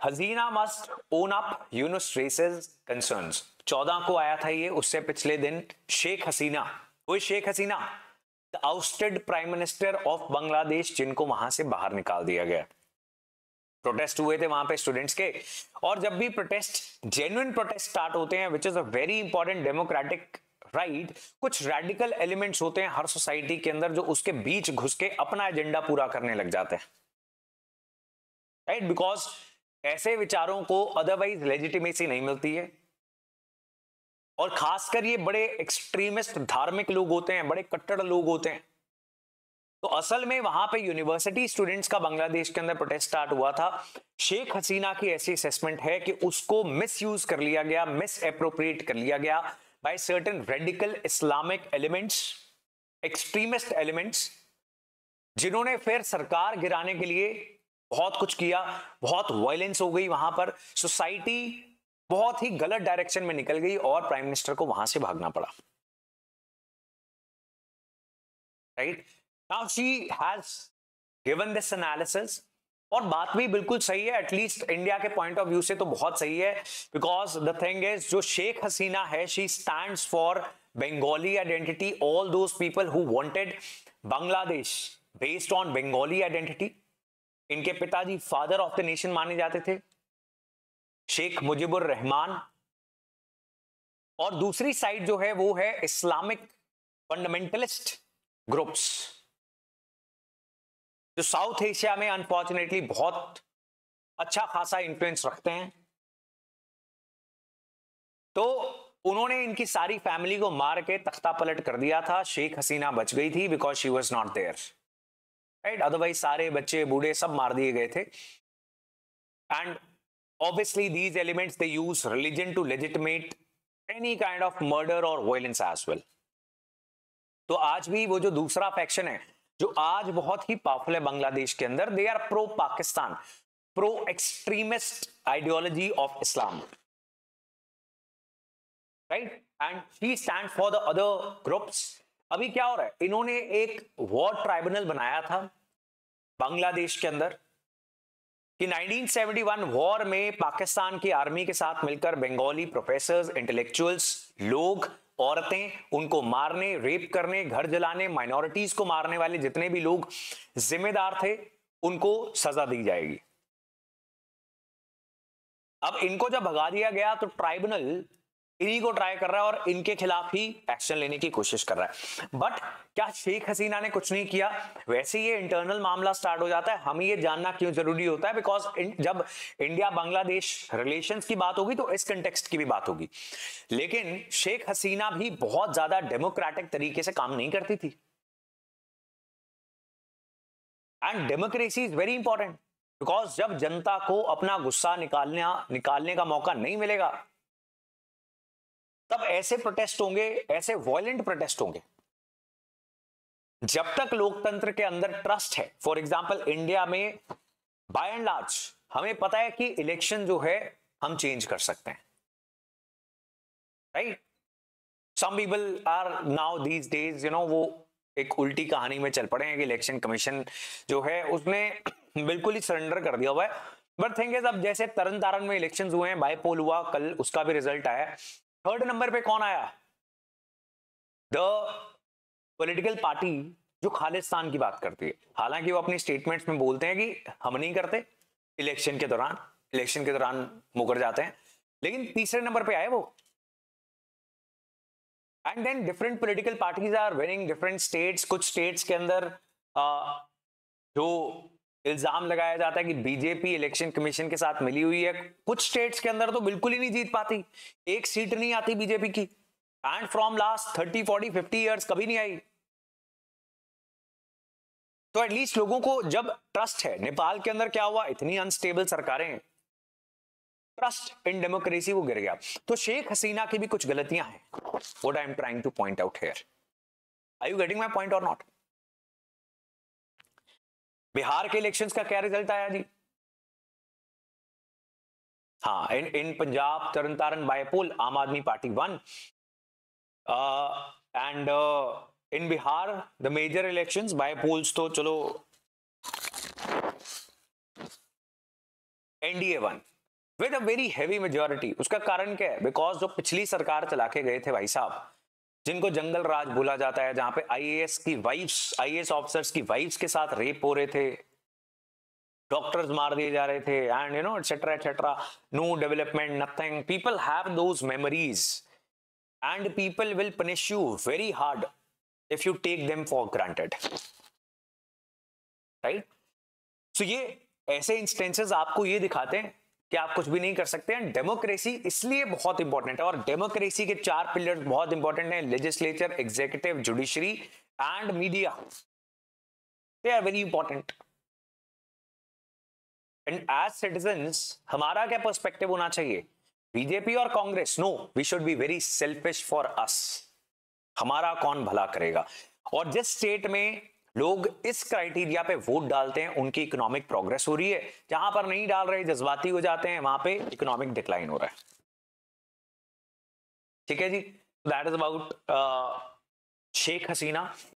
हसीना must own up Yunus raises concerns. 14 को आया था ये, उससे पिछले दिन शेख हसीना, वो Sheikh Hasina the ousted prime minister of Bangladesh, जिनको वहां से बाहर निकाल दिया गया। प्रोटेस्ट हुए थे वहां पे स्टूडेंट्स के, और जब भी प्रोटेस्ट, जेन्युइन प्रोटेस्ट स्टार्ट होते हैं, which is a very important democratic right, कुछ रेडिकल एलिमेंट्स होते हैं हर सोसाइटी के अंदर जो उसके बीच घुस के अपना एजेंडा पूरा करने लग जाते हैं, राइट, बिकॉज ऐसे विचारों को अदरवाइज लेजिटिमेसी नहीं मिलती है। और खासकर ये बड़े एक्सट्रीमिस्ट धार्मिक लोग होते हैं, बड़े कट्टर लोग होते हैं। तो असल में वहां पे यूनिवर्सिटी स्टूडेंट्स का बांग्लादेश के अंदर प्रोटेस्ट स्टार्ट हुआ था। शेख हसीना की ऐसी असेसमेंट है कि उसको मिस यूज कर लिया गया, मिस एप्रोप्रिएट कर लिया गया by certain radical Islamic elements, extremist elements, जिन्होंने फिर सरकार गिराने के लिए बहुत कुछ किया। बहुत वायलेंस हो गई वहां पर, सोसाइटी बहुत ही गलत डायरेक्शन में निकल गई और प्राइम मिनिस्टर को वहां से भागना पड़ा, right. Now she has given this analysis, और बात भी बिल्कुल सही है, एटलीस्ट इंडिया के पॉइंट ऑफ व्यू से तो बहुत सही है, बिकॉज द थिंग इज, जो शेख हसीना है, she stands for Bengali identity, all those people who wanted Bangladesh based on Bengali identity. इनके पिताजी फादर ऑफ द नेशन माने जाते थे, शेख मुजीबुर रहमान। और दूसरी साइड जो है वो है इस्लामिक फंडामेंटलिस्ट ग्रुप्स, जो साउथ एशिया में अनफॉर्चुनेटली बहुत अच्छा खासा इन्फ्लुएंस रखते हैं। तो उन्होंने इनकी सारी फैमिली को मार के तख्ता पलट कर दिया था। शेख हसीना बच गई थी because she was not there, right, otherwise सारे बच्चे बूढ़े सब मार दिए गए थे। And obviously these elements they use religion to legitimate any kind of murder or violence as well. तो आज भी वो जो दूसरा फैक्शन है जो आज बहुत ही पावरफुल है बांग्लादेश के अंदर, they are pro Pakistan, pro extremist ideology of Islam, right, and she stand for the other groups. अभी क्या हो रहा है, इन्होंने एक वॉर ट्राइब्यूनल बनाया था बांग्लादेश के अंदर कि 1971 वॉर में पाकिस्तान की आर्मी के साथ मिलकर बंगाली प्रोफेसर्स, इंटेलेक्चुअल्स, लोग, औरतें, उनको मारने, रेप करने, घर जलाने, माइनॉरिटीज को मारने वाले जितने भी लोग जिम्मेदार थे उनको सजा दी जाएगी। अब इनको जब भगा दिया गया तो ट्राइब्यूनल इन्हीं को ट्राई कर रहा है और इनके खिलाफ ही एक्शन लेने की कोशिश कर रहा है। बट क्या शेख हसीना ने कुछ नहीं किया? वैसे ये इंटरनल मामला स्टार्ट हो जाता है। हमें ये जानना क्यों जरूरी होता है, बिकॉज जब इंडिया बांग्लादेश रिलेशंस की बात होगी तो इस कंटेक्स्ट की भी बात होगी। लेकिन शेख हसीना भी बहुत ज्यादा डेमोक्रेटिक तरीके से काम नहीं करती थी, and democracy is very important, because जब जनता को अपना गुस्सा निकालने का मौका नहीं मिलेगा तब ऐसे प्रोटेस्ट होंगे, ऐसे वायलेंट प्रोटेस्ट होंगे। जब तक लोकतंत्र के अंदर ट्रस्ट है, फॉर एग्जांपल इंडिया में बाय एंड लार्ज हमें पता है कि इलेक्शन जो है हम चेंज कर सकते हैं, right. Some people are now these days, वो एक उल्टी कहानी में चल पड़े हैं कि इलेक्शन कमीशन जो है उसने बिल्कुल ही सरेंडर कर दिया हुआ है। बट थिंग इज, अब जैसे तरन तारण में इलेक्शन हुए हैं, बाय पोल हुआ कल, उसका भी रिजल्ट आया। थर्ड नंबर पे कौन आया? द पॉलिटिकल पार्टी जो खालिस्तान की बात करती है। हालांकि वो अपनी स्टेटमेंट्स में बोलते हैं कि हम नहीं करते, इलेक्शन के दौरान मुकर जाते हैं, लेकिन तीसरे नंबर पे आए वो। And then different political parties are winning different states. कुछ स्टेट्स के अंदर जो इल्जाम लगाया जाता है कि बीजेपी इलेक्शन कमीशन के साथ मिली हुई है, कुछ स्टेट्स के अंदर तो बिल्कुल ही नहीं जीत पाती, एक सीट नहीं आती बीजेपी की, एंड फ्रॉम लास्ट 30, 40, 50 इयर्स कभी नहीं आई। तो एटलीस्ट लोगों को जब ट्रस्ट है, नेपाल के अंदर क्या हुआ, इतनी अनस्टेबल सरकारें, ट्रस्ट इन डेमोक्रेसी वो गिर गया। तो शेख हसीना की भी कुछ गलतियां हैं, what I am trying to point out here. Are you getting my point or not? Bihar के इलेक्शंस का क्या रिजल्ट आया जी? हाँ, इन पंजाब तरन तारण bypoll Aam Aadmi Party won, and in Bihar the major elections bypolls तो चलो NDA won, with a very heavy majority. उसका कारण क्या है? बिकॉज जो पिछली सरकार चला के गए थे भाई साहब, जिनको जंगल राज बोला जाता है, जहां पे आईएएस की वाइफ्स, आईएएस ऑफिसर्स की वाइफ्स के साथ रेप हो रहे थे, डॉक्टर्स मार दिए जा रहे थे, and et cetera et cetera, no development, nothing. People have those memories and people will punish you very hard if you take them for granted, right? So ये ऐसे इंस्टेंसेस आपको ये दिखाते हैं कि आप कुछ भी नहीं कर सकते हैं। डेमोक्रेसी इसलिए बहुत इंपॉर्टेंट है, और डेमोक्रेसी के 4 पिलर बहुत इंपॉर्टेंट हैं: legislature, executive, judiciary and media. They are very important. And as citizens हमारा क्या पर्सपेक्टिव होना चाहिए? बीजेपी और Congress, no, we should be very selfish for us. हमारा कौन भला करेगा? और जिस स्टेट में लोग इस क्राइटेरिया पे वोट डालते हैं, उनकी इकोनॉमिक प्रोग्रेस हो रही है। जहां पर नहीं डाल रहे, जज्बाती हो जाते हैं, वहां पे इकोनॉमिक डिक्लाइन हो रहा है। ठीक है जी, that is about Sheikh Hasina.